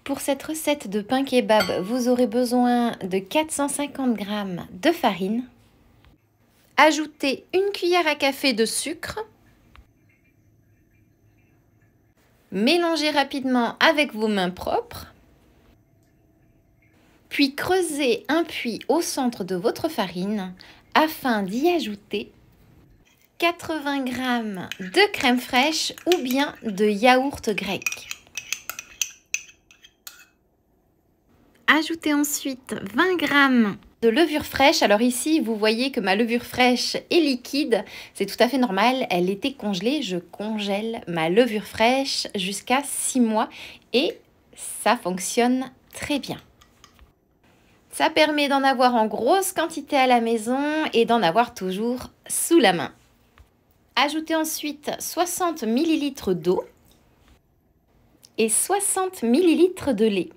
Pour cette recette de pain kebab, vous aurez besoin de 450 g de farine. Ajoutez une cuillère à café de sucre. Mélangez rapidement avec vos mains propres. Puis creusez un puits au centre de votre farine afin d'y ajouter 80 g de crème fraîche ou bien de yaourt grec. Ajoutez ensuite 20 g de levure fraîche. Alors ici, vous voyez que ma levure fraîche est liquide. C'est tout à fait normal, elle était congelée. Je congèle ma levure fraîche jusqu'à 6 mois et ça fonctionne très bien. Ça permet d'en avoir en grosse quantité à la maison et d'en avoir toujours sous la main. Ajoutez ensuite 60 ml d'eau et 60 ml de lait.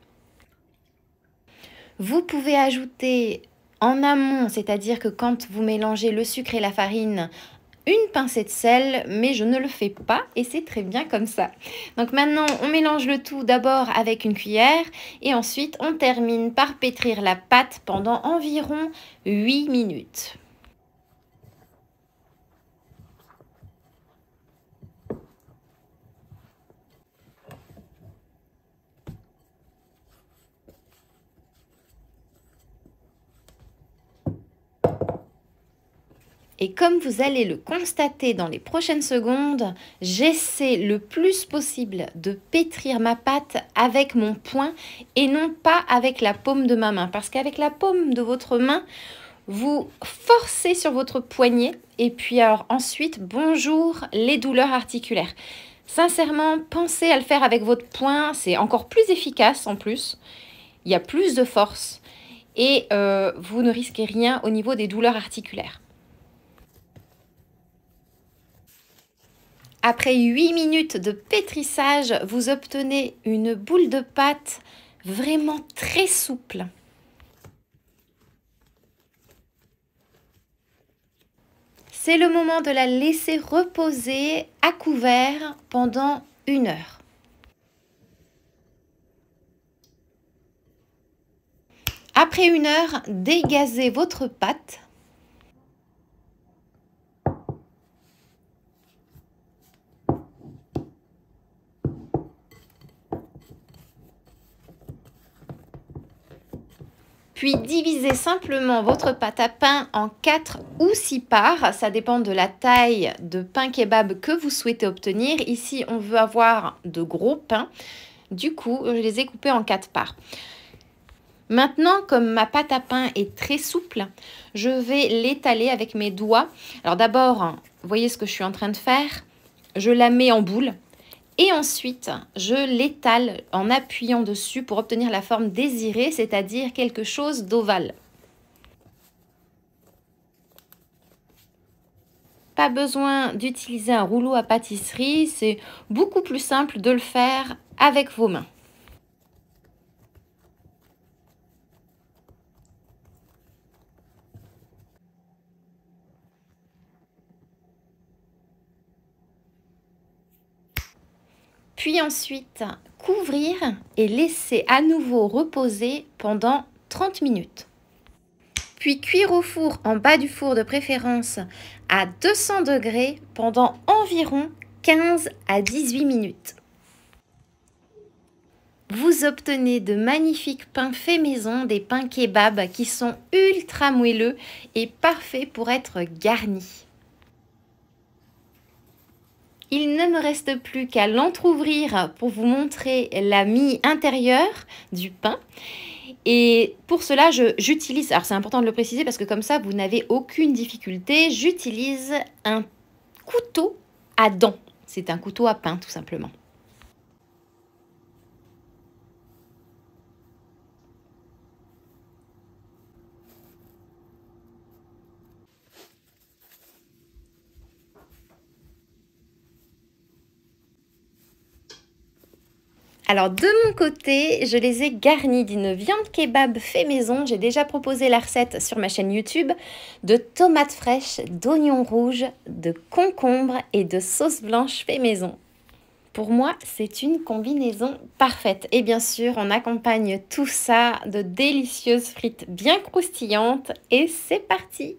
Vous pouvez ajouter en amont, c'est-à-dire que quand vous mélangez le sucre et la farine, une pincée de sel, mais je ne le fais pas et c'est très bien comme ça. Donc maintenant, on mélange le tout d'abord avec une cuillère et ensuite on termine par pétrir la pâte pendant environ 8 minutes. Et comme vous allez le constater dans les prochaines secondes, j'essaie le plus possible de pétrir ma pâte avec mon poing et non pas avec la paume de ma main. Parce qu'avec la paume de votre main, vous forcez sur votre poignet et puis alors ensuite, bonjour les douleurs articulaires. Sincèrement, pensez à le faire avec votre poing, c'est encore plus efficace en plus. Il y a plus de force et vous ne risquez rien au niveau des douleurs articulaires. Après 8 minutes de pétrissage, vous obtenez une boule de pâte vraiment très souple. C'est le moment de la laisser reposer à couvert pendant 1 heure. Après 1 heure, dégazez votre pâte. Puis divisez simplement votre pâte à pain en 4 ou 6 parts. Ça dépend de la taille de pain kebab que vous souhaitez obtenir. Ici, on veut avoir de gros pains. Du coup, je les ai coupés en 4 parts. Maintenant, comme ma pâte à pain est très souple, je vais l'étaler avec mes doigts. Alors d'abord, vous voyez ce que je suis en train de faire. Je la mets en boule. Et ensuite, je l'étale en appuyant dessus pour obtenir la forme désirée, c'est-à-dire quelque chose d'ovale. Pas besoin d'utiliser un rouleau à pâtisserie, c'est beaucoup plus simple de le faire avec vos mains. Puis ensuite, couvrir et laisser à nouveau reposer pendant 30 minutes. Puis cuire au four, en bas du four de préférence, à 200 degrés pendant environ 15 à 18 minutes. Vous obtenez de magnifiques pains faits maison, des pains kebab qui sont ultra moelleux et parfaits pour être garnis. Il ne me reste plus qu'à l'entrouvrir pour vous montrer la mie intérieure du pain. Et pour cela, j'utilise, alors c'est important de le préciser parce que comme ça, vous n'avez aucune difficulté, j'utilise un couteau à dents. C'est un couteau à pain tout simplement. Alors de mon côté, je les ai garnis d'une viande kebab fait maison. J'ai déjà proposé la recette sur ma chaîne YouTube de tomates fraîches, d'oignons rouges, de concombres et de sauce blanche fait maison. Pour moi, c'est une combinaison parfaite. Et bien sûr, on accompagne tout ça de délicieuses frites bien croustillantes. Et c'est parti!